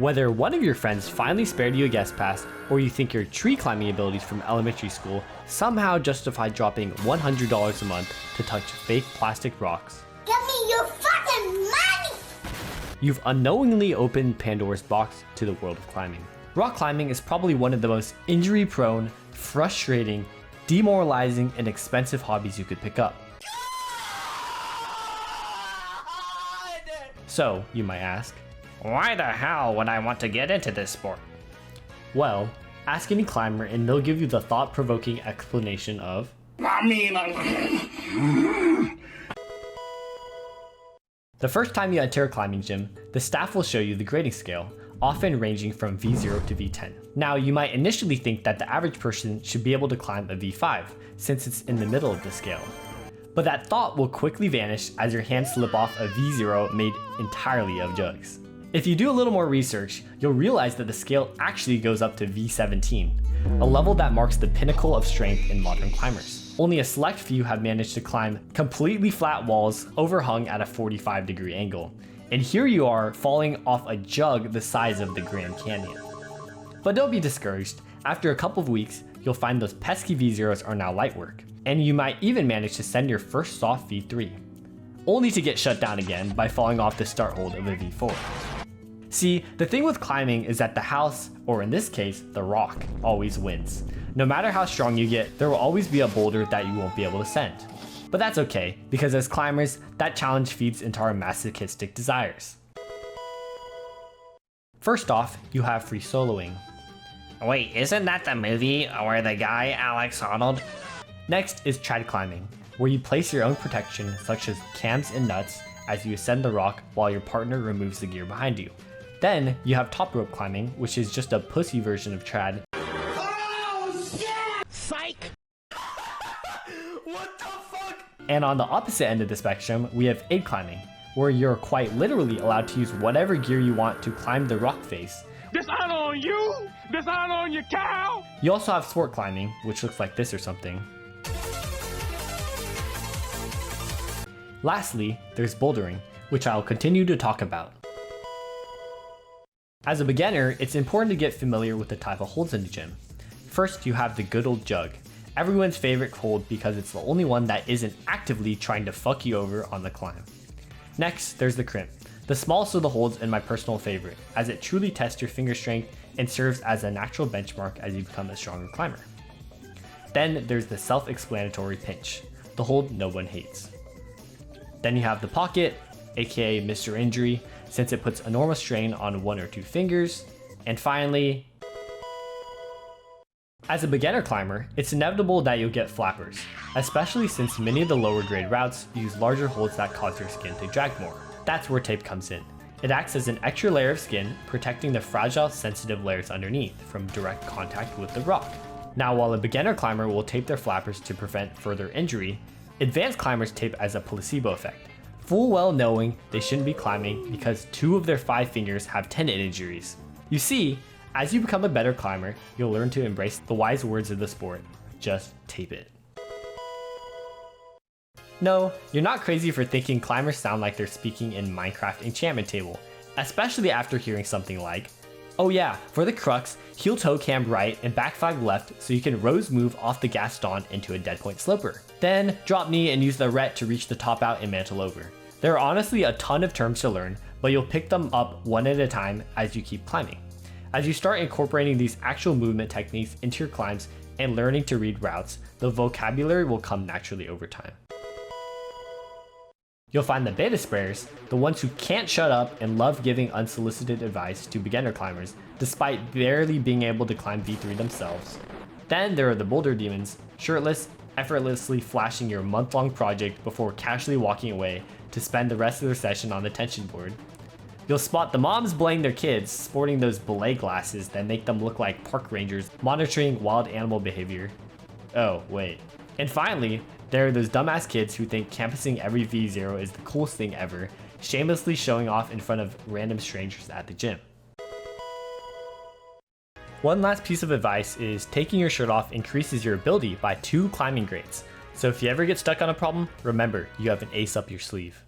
Whether one of your friends finally spared you a guest pass, or you think your tree climbing abilities from elementary school somehow justify dropping $100 a month to touch fake plastic rocks, Give me your fucking money! you've unknowingly opened Pandora's box to the world of climbing. Rock climbing is probably one of the most injury-prone, frustrating, demoralizing, and expensive hobbies you could pick up. So, you might ask, why the hell would I want to get into this sport? Well, ask any climber and they'll give you the thought-provoking explanation of, the first time you enter a climbing gym, the staff will show you the grading scale, often ranging from V0 to V10. Now, you might initially think that the average person should be able to climb a V5, since it's in the middle of the scale. But that thought will quickly vanish as your hands slip off a V0 made entirely of jugs. If you do a little more research, you'll realize that the scale actually goes up to V17, a level that marks the pinnacle of strength in modern climbers. Only a select few have managed to climb completely flat walls overhung at a 45-degree angle. And here you are falling off a jug the size of the Grand Canyon. But don't be discouraged. After a couple of weeks, you'll find those pesky V0s are now light work. And you might even manage to send your first soft V3. Only to get shut down again by falling off the start hold of a V4. See, the thing with climbing is that the house, or in this case, the rock, always wins. No matter how strong you get, there will always be a boulder that you won't be able to send. But that's okay, because as climbers, that challenge feeds into our masochistic desires. First off, you have free soloing. Wait, isn't that the movie where the guy Alex Honnold? Next is trad climbing, where you place your own protection such as cams and nuts as you ascend the rock while your partner removes the gear behind you. Then you have top rope climbing, which is just a pussy version of trad. Oh shit! Psych! What the fuck? And on the opposite end of the spectrum, we have aid climbing, where you're quite literally allowed to use whatever gear you want to climb the rock face. This ain't on you! This ain't on your cow! You also have sport climbing, which looks like this or something. Lastly, there's bouldering, which I'll continue to talk about. As a beginner, it's important to get familiar with the type of holds in the gym. First, you have the good old jug, everyone's favorite hold because it's the only one that isn't actively trying to fuck you over on the climb. Next, there's the crimp, the smallest of the holds and my personal favorite, as it truly tests your finger strength and serves as a natural benchmark as you become a stronger climber. Then there's the self-explanatory pinch, the hold no one hates. Then you have the pocket, aka Mr. Injury, since it puts enormous strain on one or two fingers. And finally, as a beginner climber, it's inevitable that you'll get flappers, especially since many of the lower grade routes use larger holds that cause your skin to drag more. That's where tape comes in. It acts as an extra layer of skin, protecting the fragile, sensitive layers underneath from direct contact with the rock. Now, while a beginner climber will tape their flappers to prevent further injury, advanced climbers tape as a placebo effect, full well knowing they shouldn't be climbing because 2 of their 5 fingers have tendon injuries. You see, as you become a better climber, you'll learn to embrace the wise words of the sport. Just tape it. No, you're not crazy for thinking climbers sound like they're speaking in Minecraft enchantment table, especially after hearing something like, oh yeah, for the crux, heel toe cam right and back 5 left so you can rose move off the Gaston into a dead point sloper. Then drop knee and use the ret to reach the top out and mantle over. There are honestly a ton of terms to learn, but you'll pick them up one at a time as you keep climbing. As you start incorporating these actual movement techniques into your climbs and learning to read routes, the vocabulary will come naturally over time. You'll find the beta sprayers, the ones who can't shut up and love giving unsolicited advice to beginner climbers, despite barely being able to climb V3 themselves. Then there are the boulder demons, shirtless, effortlessly flashing your month-long project before casually walking away to spend the rest of their session on the tension board. You'll spot the moms belaying their kids, sporting those belay glasses that make them look like park rangers monitoring wild animal behavior. Oh, wait. And finally, there are those dumbass kids who think campusing every V0 is the coolest thing ever, shamelessly showing off in front of random strangers at the gym. One last piece of advice is taking your shirt off increases your ability by 2 climbing grades. So if you ever get stuck on a problem, remember, you have an ace up your sleeve.